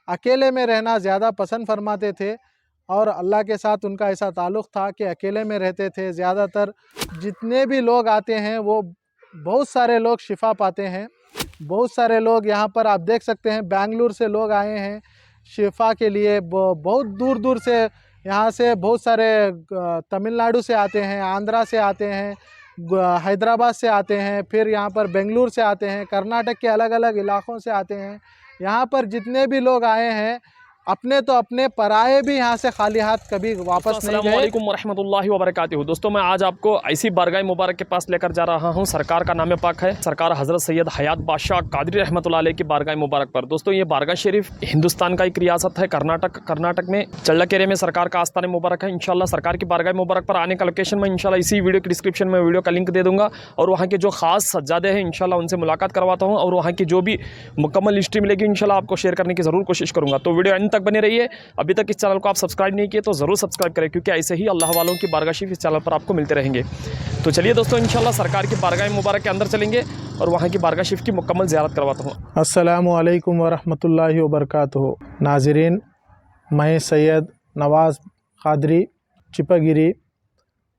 अकेले में रहना ज़्यादा पसंद फरमाते थे और अल्लाह के साथ उनका ऐसा ताल्लुक़ था कि अकेले में रहते थे। ज़्यादातर जितने भी लोग आते हैं वो बहुत सारे लोग शिफा पाते हैं। बहुत सारे लोग यहाँ पर आप देख सकते हैं, बेंगलुरु से लोग आए हैं शिफा के लिए। बहुत दूर दूर से यहाँ से बहुत सारे तमिलनाडु से आते हैं, आंध्रा से आते हैं, हैदराबाद से आते हैं, फिर यहाँ पर बेंगलुरु से आते हैं, कर्नाटक के अलग अलग इलाक़ों से आते हैं। यहाँ पर जितने भी लोग आए हैं अपने तो अपने, पराए भी यहाँ से खाली हाथ कभी वापस नहीं गए। अस्सलामु अलैकुम वरहमतुल्लाहि वबरकातुहू। दोस्तों मैं आज आपको ऐसी बारगाह मुबारक के पास लेकर जा रहा हूँ। सरकार का नाम पाक है, सरकार हज़रत सैयद हयात बादशाह कादरी रहमतुल्लाह अलैह की बारगाह मुबारक पर। दोस्तों ये बारगाह शरीफ हिंदुस्तान का एक रियासत है, कर्नाटक में चल्लाकेरे में सरकार का आस्थान मुबारक है। इंशाल्लाह सरकार की बारगाह मुबारक पर आने का लोकेशन मैं इंशाल्लाह इसी वीडियो की डिस्क्रिप्शन में वीडियो का लिंक दे दूँगा और वहाँ के जो खास सज्जादे हैं इंशाल्लाह उनसे मुलाकात करवाता हूँ और वहाँ की जो भी मुकम्मल हिस्ट्री मिलेगी इंशाल्लाह आपको शेयर करने की ज़रूर कोशिश करूँगा। तो वीडियो एंड तक बने रहिए। अभी तक इस चैनल को आप सब्सक्राइब नहीं किए तो ज़रूर सब्सक्राइब करें, क्योंकि ऐसे ही अल्लाह वालों की बारगाह शरीफ इस चैनल पर आपको मिलते रहेंगे। तो चलिए दोस्तों इंशाल्लाह सरकार की बारगाह मुबारक के अंदर चलेंगे और वहाँ की बारगाह शरीफ की मुकम्मल ज़ियारत करवाता हूँ। अस्सलामु अलैकुम वरहमतुल्लाहि वबरकातुहू। नाज़रीन, मैं सैयद नवाज़ कादरी चिपगिरी,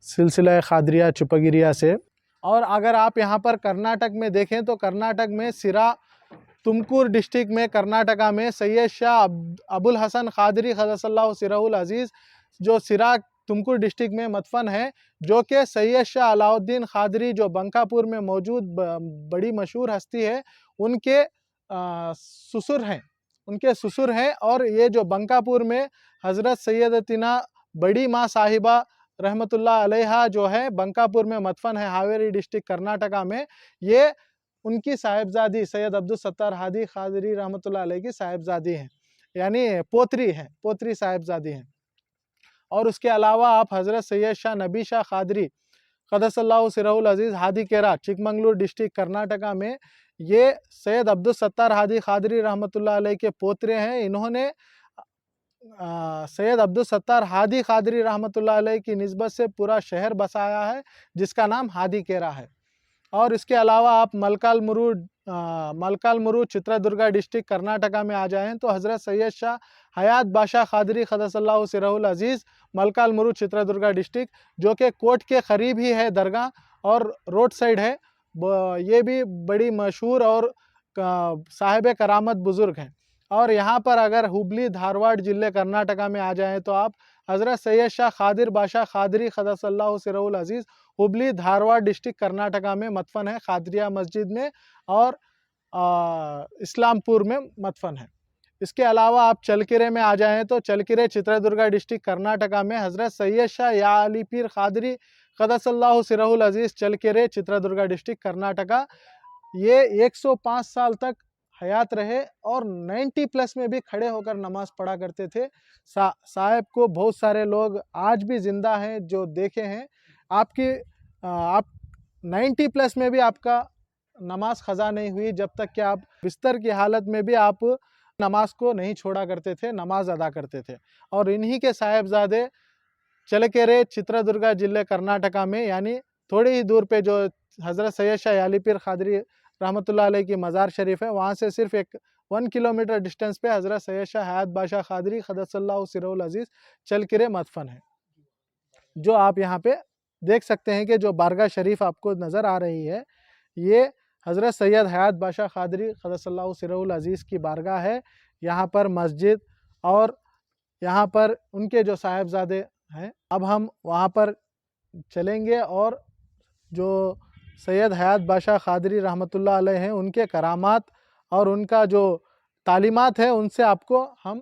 सिलसिला खादरिया चिपगिरिया से। और अगर आप यहाँ पर कर्नाटक में देखें तो कर्नाटक में सिरा, तुमकुर डिस्ट्रिक्ट में कर्नाटका में सैयद शाह अबुल हसन कादरी क़द्दसल्लाहु सिरहुल अज़ीज़ जो सिरा तुमकुर डिस्ट्रिक्ट में मदफन है, जो कि सैयद शाह अलाउद्दीन कादरी जो बंकापुर में मौजूद बड़ी मशहूर हस्ती है उनके ससुर हैं। और ये जो बंकापुर में हज़रत सैयदतिना बड़ी माँ साहिबा रहमतुल्लाह अलैहा जो है बंकापुर में मदफन है, हावेरी डिस्ट्रिक्ट कर्नाटका में। ये उनकी साहिबजादी सैयद अब्दुल सत्तार हादी कादरी रहमतुल्लाह अलैह की साहिबजादी हैं, यानी पोतरी साहिबजादी हैं। और उसके अलावा आप हज़रत सैयद शाह नबी शाह कादरी क़द्दसल्लाहु सिरहुल अज़ीज़ हादी केरा चिकमंगलूर डिस्ट्रिक्ट कर्नाटका में, ये सैयद अब्दुल सत्तार हादी कादरी रहमतुल्लाह अलैह के पोतरे हैं। इन्होंने सैयद अब्दुल सत्तार हादी कादरी रहमतुल्लाह अलैह की निस्बत से पूरा शहर बसाया है जिसका नाम हादी केरा है। और इसके अलावा आप मलकालमुरू चित्रदुर्गा डिस्ट्रिक्ट कर्नाटका में आ जाएं तो हज़रत सैयद शाह हयात बादशाह कादरी क़द्दसल्लाहु सिरहुल अज़ीज़ मलकालमुरू चित्रदुर्गा डिस्ट्रिक्ट, जो कि कोर्ट के करीब ही है दरगाह और रोड साइड है। ये भी बड़ी मशहूर और साहिब करामत बुज़ुर्ग हैं। और यहाँ पर अगर हुबली धारवाड़ ज़िले कर्नाटका में आ जाएँ तो आप हज़रत सैयद शाह कादिर बादशाह कादरी क़द्दसल्लाहु सिरहुल अज़ीज़ हुबली धारवाड़ डिस्ट्रिक्ट कर्नाटका में मदफन है, खादरिया मस्जिद में और इस्लामपुर में मदफन है। इसके अलावा आप चलकिरे में आ जाएँ तो चलकिरे चित्रदुर्गा डिस्ट्रिक्ट कर्नाटका में हज़रत सैयद शाह या अली पीर कादरी क़द्दसल्लाहु सिरहुल अज़ीज़ चलकिरे चित्रदुर्गा डिस्ट्रिक्ट कर्नाटका, ये 105 साल तक हयात रहे और 90 प्लस में भी खड़े होकर नमाज़ पढ़ा करते थे। साहब को बहुत सारे लोग आज भी ज़िंदा हैं जो देखे हैं। आप 90 प्लस में भी आपका नमाज ख़ज़ा नहीं हुई जब तक कि आप बिस्तर की हालत में भी आप नमाज को नहीं छोड़ा करते थे, नमाज अदा करते थे। और इन्हीं के साहिबजादे चलकेरे चित्रदुर्गा ज़िले कर्नाटका में, यानी थोड़ी ही दूर पे जो हज़रत सैयद शाह अली पीर कादरी रहमतुल्लाह अलैह की मज़ार शरीफ है, वहाँ से सिर्फ 1 किलोमीटर डिस्टेंस पे हज़रत सैयद शाह हयात बादशाह कादरी क़द्दसल्लाहु सिरहुल अज़ीज़ चलकिरे मदफन है। जो आप यहाँ पे देख सकते हैं कि जो बारगाह शरीफ आपको नज़र आ रही है, ये हज़रत सैयद हयात बादशाह कादरी क़द्दसल्लाहु सिरहुल अज़ीज़ की बारगाह है। यहाँ पर मस्जिद और यहाँ पर उनके जो साहिबजादे हैं, अब हम वहाँ पर चलेंगे और जो सैयद हयात बादशाह कादरी रहमतुल्लाह अलैह हैं उनके करामात और उनका जो तालीमात है उनसे आपको हम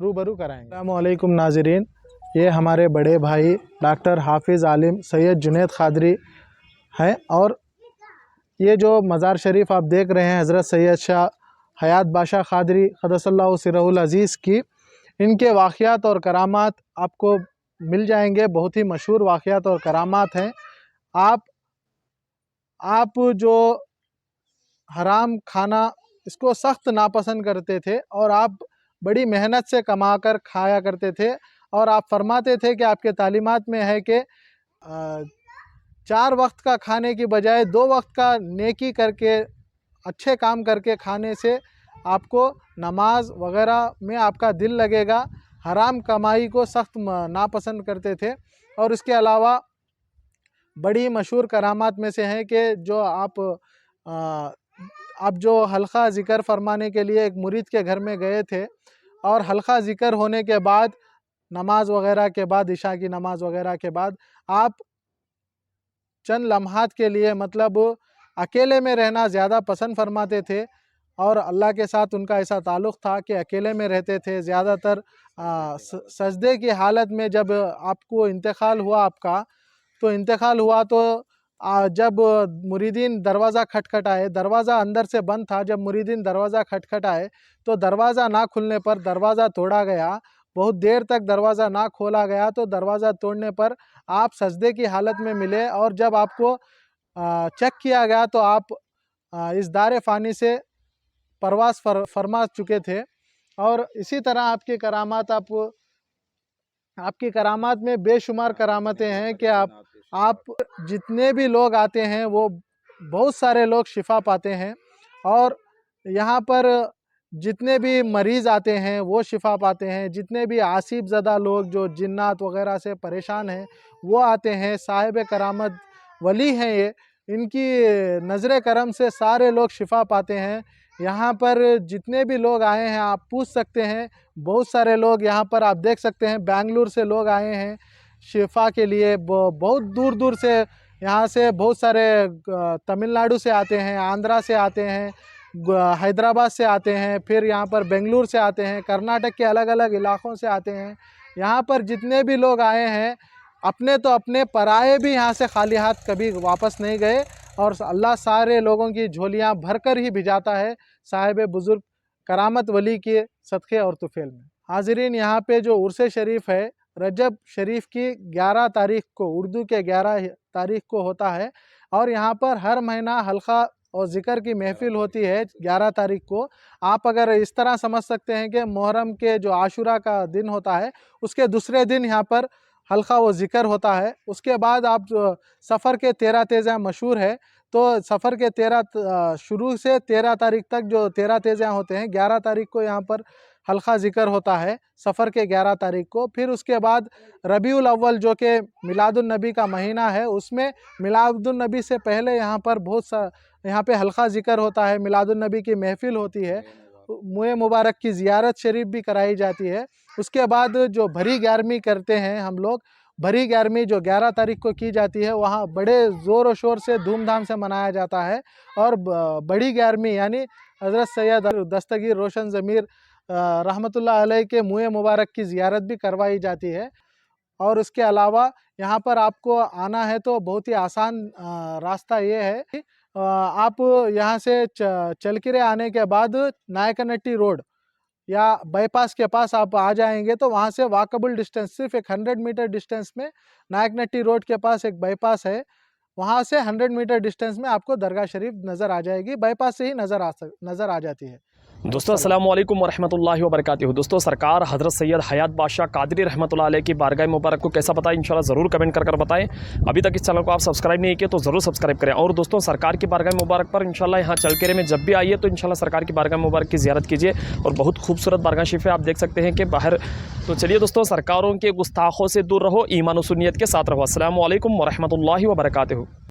रूबरू कराएंगे। अस्सलामु अलैकुम नाज़रीन, ये हमारे बड़े भाई डॉक्टर हाफिज़ आलिम सैयद जुनैद कादरी हैं और ये जो मज़ार शरीफ आप देख रहे हैं हज़रत सैयद शाह हयात बादशाह कादरी क़द्दसल्लाहु सिरहुल अज़ीज़ की, इनके वाक़यात और करामात आपको मिल जाएंगे। बहुत ही मशहूर वाक़यात और करामात हैं। आप जो हराम खाना इसको सख्त नापसंद करते थे और आप बड़ी मेहनत से कमा कर खाया करते थे और आप फरमाते थे कि आपके तालीमात में है कि 4 वक्त का खाने की बजाय 2 वक्त का नेकी करके अच्छे काम करके खाने से आपको नमाज वगैरह में आपका दिल लगेगा। हराम कमाई को सख्त नापसंद करते थे। और इसके अलावा बड़ी मशहूर करामात में से है कि जो आप जो हल्का ज़िक्र फरमाने के लिए एक मुरीद के घर में गए थे और हल्का ज़िक्र होने के बाद नमाज वगैरह के बाद, इशा की नमाज वगैरह के बाद, आप चंद लम्हात के लिए मतलब अकेले में रहना ज़्यादा पसंद फरमाते थे। और अल्लाह के साथ उनका ऐसा ताल्लुक़ था कि अकेले में रहते थे। ज़्यादातर सजदे की हालत में जब आपको इंतकाल हुआ तो जब मुरीदीन दरवाज़ा खटखटाए, दरवाज़ा अंदर से बंद था, जब मुरीदीन दरवाज़ा खटखटाए तो दरवाज़ा ना खुलने पर दरवाज़ा तोड़ा गया। बहुत देर तक दरवाज़ा ना खोला गया तो दरवाज़ा तोड़ने पर आप सजदे की हालत में मिले। और जब आपको चेक किया गया तो आप इस दार फ़ानी से परवास फरमा चुके थे। और इसी तरह आपकी करामात में बेशुमार करामतें हैं कि आप जितने भी लोग आते हैं वो बहुत सारे लोग शिफा पाते हैं। और यहाँ पर जितने भी मरीज़ आते हैं वो शिफा पाते हैं। जितने भी आसिफ ज़दा लोग जो जिन्नात वगैरह से परेशान हैं वो आते हैं। साहिब करामत वली हैं ये, इनकी नज़र करम से सारे लोग शिफा पाते हैं। यहाँ पर जितने भी लोग आए हैं आप पूछ सकते हैं, बहुत सारे लोग यहाँ पर आप देख सकते हैं। बेंगलुरु से लोग आए हैं शिफा के लिए, बहुत दूर दूर से, यहाँ से बहुत सारे तमिलनाडु से आते हैं, आंध्रा से आते हैं, हैदराबाद से आते हैं, फिर यहाँ पर बेंगलुरु से आते हैं, कर्नाटक के अलग अलग इलाक़ों से आते हैं। यहाँ पर जितने भी लोग आए हैं अपने तो अपने, पराए भी यहाँ से खाली हाथ कभी वापस नहीं गए। और अल्लाह सारे लोगों की झोलियाँ भर कर ही भिजाता है साहिब बुज़ुर्ग करामत वली के सदक़े और तुफ़ैल में। हाज़रीन, यहाँ पे जो उर्स शरीफ है रजब शरीफ की 11 तारीख़ को, उर्दू के 11 तारीख़ को होता है। और यहाँ पर हर महीना हल्का और ज़िक्र की महफ़िल होती है 11 तारीख़ को। आप अगर इस तरह समझ सकते हैं कि मुहर्रम के जो आशुरा का दिन होता है उसके दूसरे दिन यहाँ पर हल्का वो ज़िक्र होता है। उसके बाद आप सफ़र के 13 तेज़ियाँ मशहूर है, तो सफ़र के 13 शुरू से 13 तारीख़ तक जो 13 तेज़ियाँ होते हैं, 11 तारीख़ को यहाँ पर हल्का ज़िक्र होता है सफ़र के 11 तारीख़ को। फिर उसके बाद रबीउल अव्वल जो कि मिलादुन नबी का महीना है, उसमें मिलादुन नबी से पहले यहाँ पर यहाँ पे हल्का ज़िक्र होता है, मिलादुन नबी की महफ़िल होती है, मुए मुबारक की ज़ियारत शरीफ भी कराई जाती है। उसके बाद जो भरी 11वीं करते हैं हम लोग, भरी 11वीं जो 11 तारीख़ को की जाती है, वहाँ बड़े ज़ोर व शोर से धूमधाम से मनाया जाता है। और बड़ी 11वीं यानी हज़रत सैयद दस्तगीर रोशन ज़मीर रहमतुल्लाह अलैह के मुए मुबारक की ज़ियारत भी करवाई जाती है। और उसके अलावा यहाँ पर आपको आना है तो बहुत ही आसान रास्ता ये है कि आप यहाँ से चलकिरे आने के बाद नायकनट्टी रोड या बाईपास के पास आप आ जाएंगे तो वहाँ से वॉकेबल डिस्टेंस, सिर्फ एक 100 मीटर डिस्टेंस में नायकनट्टी रोड के पास एक बाईपास है, वहाँ से 100 मीटर डिस्टेंस में आपको दरगाह शरीफ नज़र आ जाएगी। बाईपास से ही नज़र आ जाती है। दोस्तों अस्सलाम वालेकुम वरहमतुल्लाहि वबरकातुहू। दोस्तों, सरकार हज़रत सैयद हयात बादशाह कादरी रहमतुल्लाह अलैह की बारगाह मुबारक को कैसा बताएं, इंशाल्लाह ज़रूर कमेंट कर बताएं। अभी तक इस चैनल को आप सब्सक्राइब नहीं किए तो ज़रूर सब्सक्राइब करें। और दोस्तों, सरकार की बारगाह मुबारक पर इंशाल्लाह यहाँ चलकेरे में जब भी आइए तो इंशाल्लाह सरकार की बारगाह मुबारक की ज़ियारत कीजिए। और बहुत खूबसूरत बारगाह शरीफ है, आप देख सकते हैं कि बाहर। तो चलिए दोस्तों, सरकारों के गुस्ताखों से दूर रहो, ईमान और सुन्नियत के साथ रहो। अस्सलामु अलैकुम वरहमतुल्लाहि वबरकातुहू।